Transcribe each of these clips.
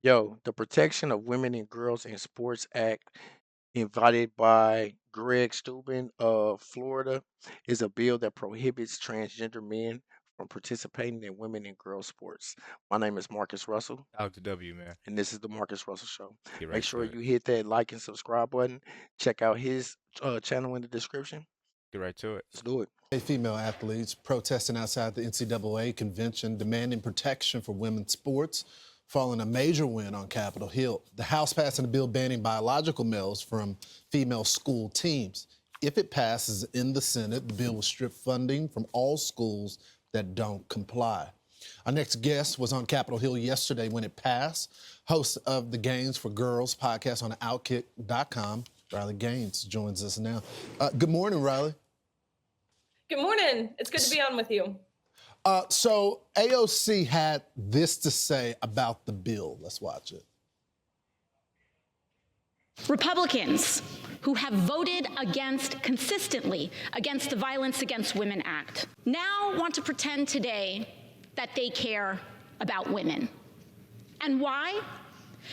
Yo, the Protection of Women and Girls in Sports Act, invited by Greg Steuben of Florida, is a bill that prohibits transgender men from participating in women and girls sports. My name is Marcus Russell, Dr. W, man. and this is the Marcus Russell Show. Get Make right to sure it. you hit that like and subscribe button. Check out his channel in the description. Get right to it. Let's do it. Female athletes protesting outside the NCAA convention demanding protection for women's sports, following a major win on Capitol Hill. The House passing a bill banning biological males from female school teams. If it passes in the Senate, the bill will strip funding from all schools that don't comply. Our next guest was on Capitol Hill yesterday when it passed. Host of the Gaines for Girls podcast on Outkick.com, Riley Gaines joins us now. Good morning, Riley. Good morning. It's good to be on with you. So AOC had this to say about the bill. Let's watch it. Republicans who have voted consistently against the Violence Against Women Act now want to pretend today that they care about women. And why?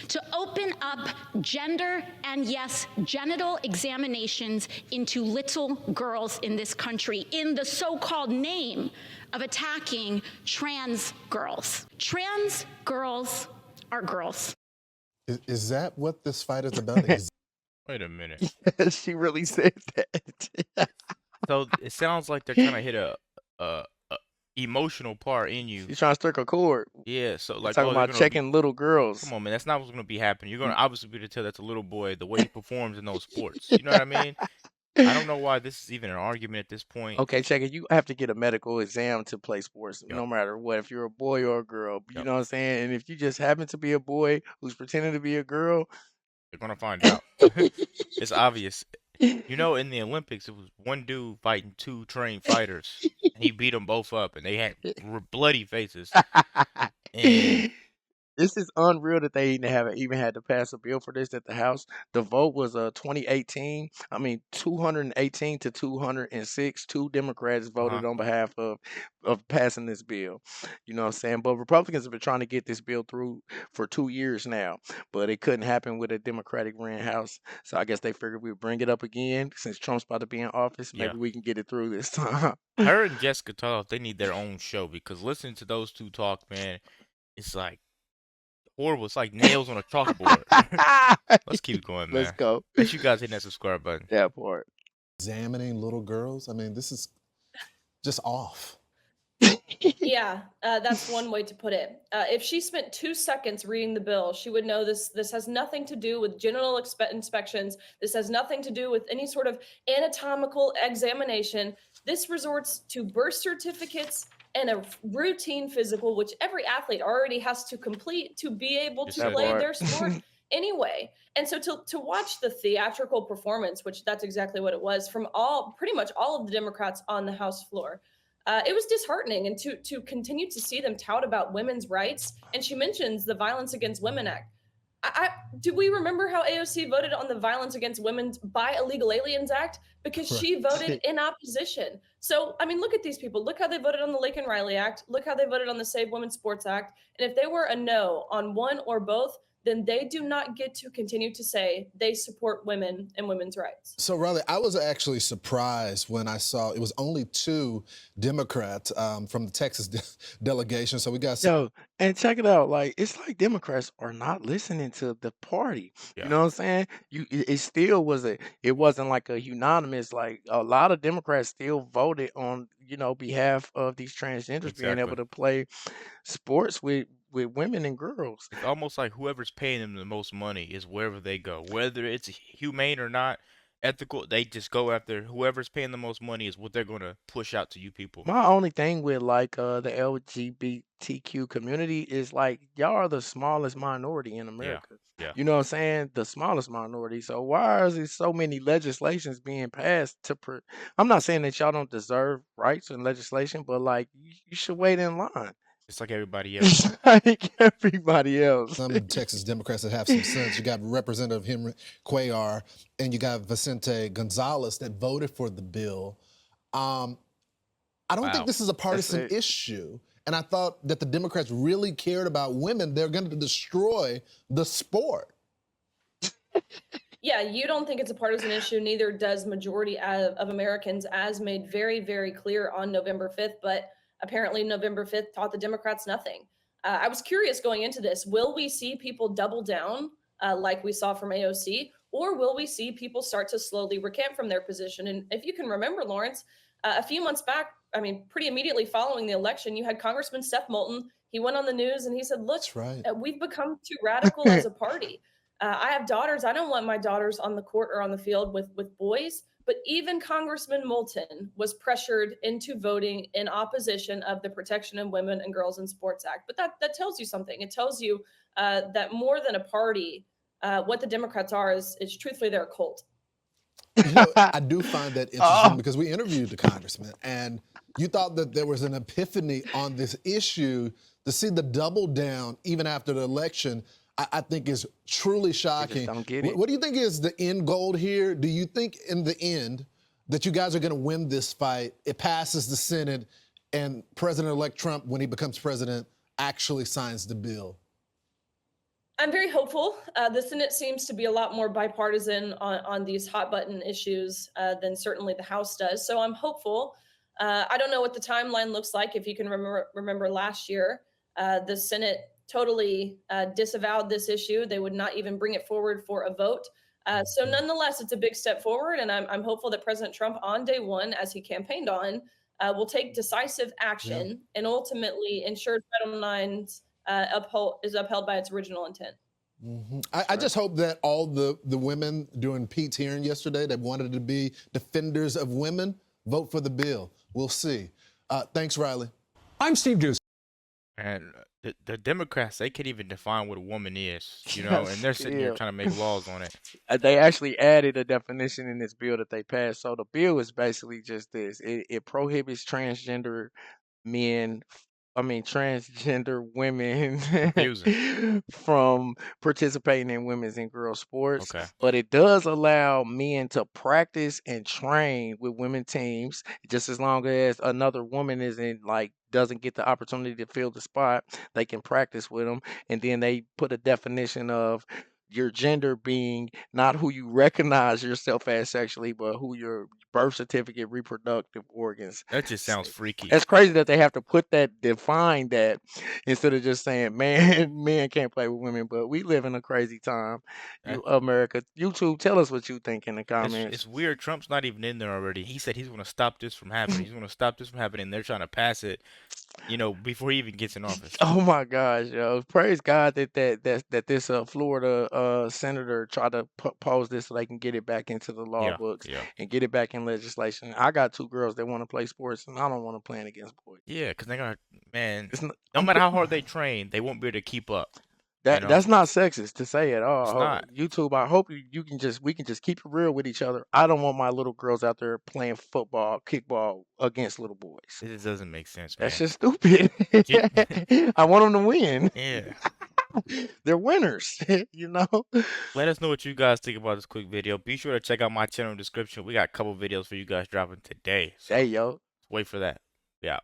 To open up gender and, yes, genital examinations into little girls in this country in the so-called name of attacking trans girls. Trans girls are girls. Is that what this fight is about? Wait a minute. She really said that. So it sounds like they're trying to hit a emotional part in you. She's trying to strike a chord. Yeah, so like Talking about checking little girls. Come on, man, that's not what's gonna be happening. You're gonna obviously be able to tell that's a little boy the way he performs in those sports. You know what I mean? I don't know why this is even an argument at this point. Okay, check it. You have to get a medical exam to play sports, Yep. no matter what, if you're a boy or a girl. You Yep. know what I'm saying? And if you just happen to be a boy who's pretending to be a girl, They're gonna find out. It's obvious. You know, in the Olympics, it was one dude fighting two trained fighters, and he beat them both up, and they had bloody faces. And this is unreal that they even had to pass a bill for this at the House. The vote was 218 to 206. Two Democrats voted on behalf of passing this bill. You know what I'm saying? But Republicans have been trying to get this bill through for 2 years now, but it couldn't happen with a Democratic ran House. So I guess they figured we'd bring it up again since Trump's about to be in office. Yeah. Maybe we can get it through this time. her and Jessica Talk, they need their own show because listening to those two talk, man, it's like horrible. It's like nails on a chalkboard. Let's keep going, man. Let's go. Make sure you guys hit that subscribe button. That part. Examining little girls. I mean, this is just off. Yeah, that's one way to put it. If she spent 2 seconds reading the bill, she would know this has nothing to do with genital inspections. This has nothing to do with any sort of anatomical examination. This resorts to birth certificates and a routine physical, which every athlete already has to complete to be able Just to that play part. their sport anyway. And so to watch the theatrical performance, which that's exactly what it was, from pretty much all of the Democrats on the House floor, it was disheartening. And to continue to see them tout about women's rights, and she mentions the Violence Against Women Act. Do we remember how AOC voted on the Violence Against Women by Illegal Aliens Act? Because she voted in opposition. So, I mean, look at these people. Look how they voted on the Laken Riley Act. Look how they voted on the Save Women's Sports Act. And if they were a no on one or both, then they do not get to continue to say they support women and women's rights. So, Riley, I was actually surprised when I saw it was only two Democrats from the Texas delegation. So we got Yo, and check it out. Like, it's like Democrats are not listening to the party. Yeah. You know what I'm saying? It still it wasn't like a unanimous. Like a lot of Democrats still voted on, behalf of these transgenders being able Exactly. to play sports with women and girls. It's almost like whoever's paying them the most money is wherever they go, whether it's humane or not, ethical. They just go after whoever's paying the most money is what they're gonna push out to you people. My only thing with like the LGBTQ community is like y'all are the smallest minority in America. Yeah. You know what I'm saying? The smallest minority. So why is there so many legislations being passed I'm not saying that y'all don't deserve rights and legislation, but like you should wait in line. It's like everybody else. It's like everybody else. some Texas Democrats that have some sense. You got Representative Henry Cuellar and you got Vicente Gonzalez that voted for the bill. I don't Wow. think this is a partisan it. issue. and I thought that the Democrats really cared about women. They're going to destroy the sport. Yeah, you don't think it's a partisan issue. Neither does majority of Americans, as made very, very clear on November 5th. But apparently, November 5th taught the Democrats nothing. I was curious going into this. Will we see people double down like we saw from AOC, or will we see people start to slowly recant from their position? And if you can remember, Lawrence, a few months back, I mean, pretty immediately following the election, you had Congressman Seth Moulton. He went on the news and he said, look, That's right. we've become too radical as a party. I have daughters. I don't want my daughters on the court or on the field with boys. But even Congressman Moulton was pressured into voting in opposition of the Protection of Women and Girls in Sports Act. But that tells you something. It tells you that more than a party, what the Democrats are is truthfully they're a cult. You know, I do find that interesting Oh. because we interviewed the congressman, and you thought that there was an epiphany on this issue. To see the double down even after the election, I think is truly shocking. don't get it. What do you think is the end goal here? Do you think in the end that you guys are going to win this fight? It passes the Senate, and President-elect Trump, when he becomes president, actually signs the bill? I'm very hopeful. The Senate seems to be a lot more bipartisan on these hot button issues than certainly the House does. So I'm hopeful. I don't know what the timeline looks like. If you can remember last year, the Senate totally disavowed this issue. They would not even bring it forward for a vote. So nonetheless, it's a big step forward. And I'm hopeful that President Trump on day one, as he campaigned on, will take decisive action and ultimately ensure Title IX is upheld by its original intent. I just hope that all the women during Pete's hearing yesterday that wanted to be defenders of women vote for the bill. We'll see. Thanks, Riley. I'm Steve Doocy. And the Democrats, they can't even define what a woman is, you know, and they're sitting here Yeah. trying to make laws on it. They actually added a definition in this bill that they passed. So the bill is basically just this: it prohibits transgender men, transgender women Confusing. from participating in women's and girls sports. Okay. But it does allow men to practice and train with women teams, just as long as another woman doesn't get the opportunity to fill the spot, they can practice with them. And then they put a definition of your gender being not who you recognize yourself as sexually, but who your birth certificate, reproductive organs. That just sounds freaky. It's crazy that they have to define that instead of just saying men can't play with women. But we live in a crazy time, America. YouTube, tell us what you think in the comments. It's weird. Trump's not even in there already. He said he's going to stop this from happening. He's going to stop this from happening. They're trying to pass it, before he even gets in office. Oh my gosh, yo! Praise God that this Florida senator tried to pose this so they can get it back into the law books and get it back in legislation. I got two girls that want to play sports, and I don't want to play against boys. Yeah, because they're gonna, no matter how hard they train, they won't be able to keep up. That's not sexist to say at all. It's not. YouTube, I hope we can just keep it real with each other. I don't want my little girls out there playing football, kickball against little boys. It just doesn't make sense, man. That's just stupid. I want them to win. Yeah. They're winners, Let us know what you guys think about this quick video. Be sure to check out my channel description. We got a couple videos for you guys dropping today. So hey, yo. wait for that. Yeah.